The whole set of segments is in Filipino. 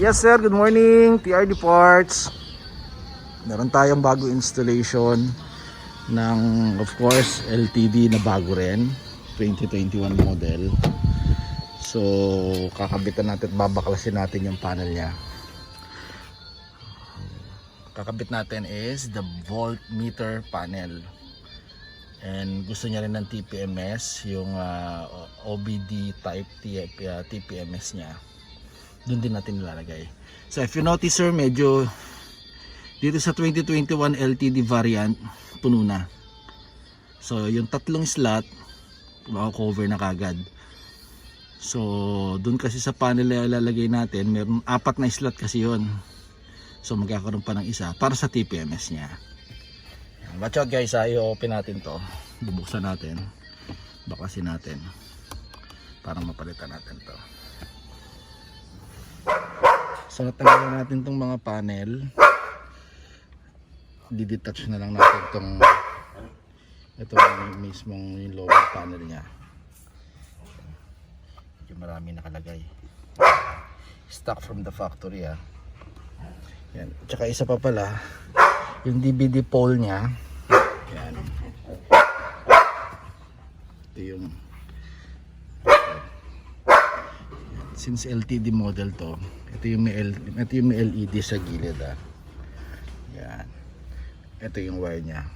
Yes sir, good morning TRD Parts. Meron tayong bago installation ng of course LTD na bago rin, 2021 model. So kakabitan natin at babaklasin natin yung panel nya. Kakabit natin is the voltmeter panel. And gusto niya rin ng TPMS, yung OBD type TPMS niya. Doon din natin nilalagay. So if you notice sir, medyo dito sa 2021 LTD variant puno na. So yung tatlong slot cover na kagad. So doon kasi sa panel na ilalagay natin, meron 4 na slot kasi yon. So magkakaroon pa ng isa para sa TPMS niya. Watch out guys, i-open natin to. Bubuksan natin. Baklasin natin para mapalitan natin to. So natanggalin natin tong mga panel. Didetach na lang natin ito mismong yung lower panel nya. Yung marami nakalagay. Stock from the factory ah. Yan. Tsaka isa pa pala, yung DVD pole nya. Yan. Ito yung since LTD model to, ito yung may LED sa gilid ah. Yan. Ito yung wire nya.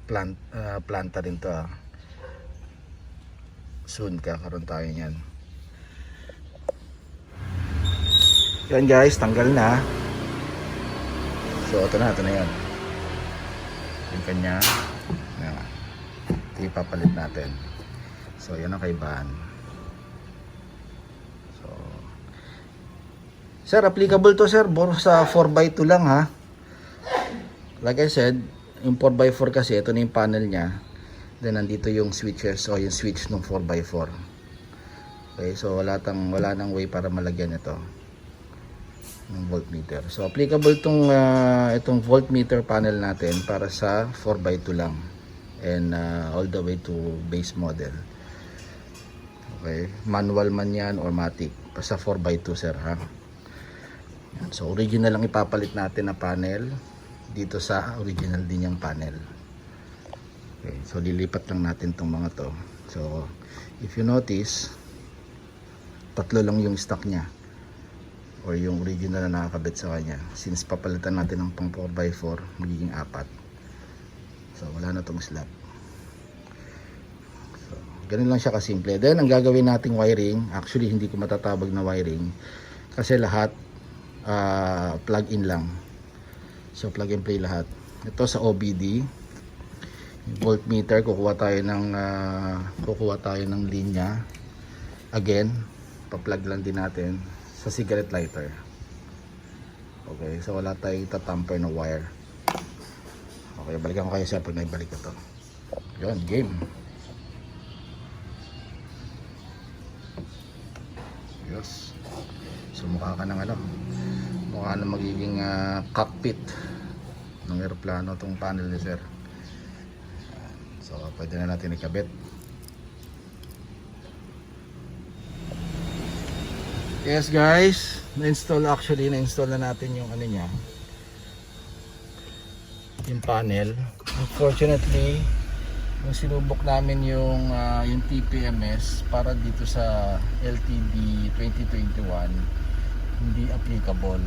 Planta rin to ah. Soon kakaroon tayo niyan. Yan guys, tanggal na. So ito na yan. Yung kanya. Yan. Ito ipapalit natin. So yan ang kaibahan. Sir, applicable to sir, sa 4x2 lang ha. Like I said, yung 4x4 kasi, ito na yung panel nya. Then nandito yung switches o yung switch ng 4x4. Okay, so wala nang way para malagyan ito ng voltmeter. So applicable itong voltmeter panel natin para sa 4x2 lang. And all the way to base model. Okay, manual man yan or matic. Sa 4x2 sir ha. So original lang ipapalit natin na panel dito sa original din yung panel. Okay, so lilipat lang natin tong mga to. So if you notice, 3 lang yung stock nya or yung original na nakakabit sa kanya. Since papalitan natin ng pang 4x4, magiging 4. So wala na tong slot. So ganun lang siya kasimple. Then ang gagawin nating wiring, actually hindi ko matatawag na wiring kasi lahat plug-in lang. So plug and play lahat. Ito sa OBD voltmeter, kukuha tayo ng linya. Again, pa-plug lang din natin sa cigarette lighter. Okay, so wala tayong tatamper na wire. Okay, balikan ko kayo sir pag naibalik ko to. Yun, game. Yes. So mukha ka ng mukha na magiging cockpit ng aeroplano tong panel ni sir. So pwede na natin ikabit. Yes guys, na-install na natin yung niya, yung panel. Unfortunately, yung sinubok namin yung TPMS para dito sa LTD 2021 hindi applicable.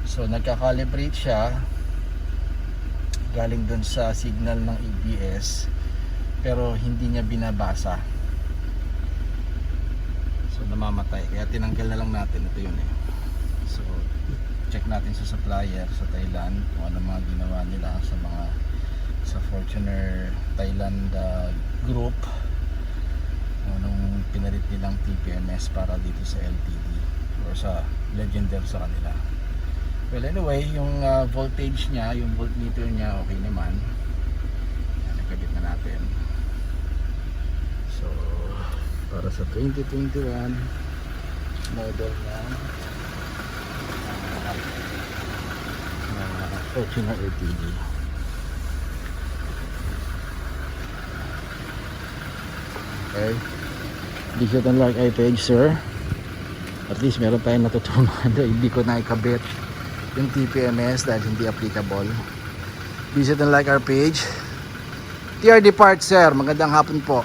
So nagka-calibrate siya galing dun sa signal ng ABS pero hindi niya binabasa. So namamatay. Kaya tinanggal na lang natin. Ito yun eh. So check natin sa supplier sa Thailand kung ano mga ginawa nila sa Fortuner Thailand group. Anong pinalit nilang TPMS para dito sa LTD or sa Legender sa kanila. Well anyway, yung voltage nya, yung voltmeter nya okay naman. Yan, nakabit na natin. So para sa 2021 model nya Fortuner LTD. Okay, digital like iPage sir. At least meron tayong natutunan dahil hindi ko na ikabit yung TPMS dahil hindi applicable. Visit and like our page. TRD Parts, sir. Magandang hapon po.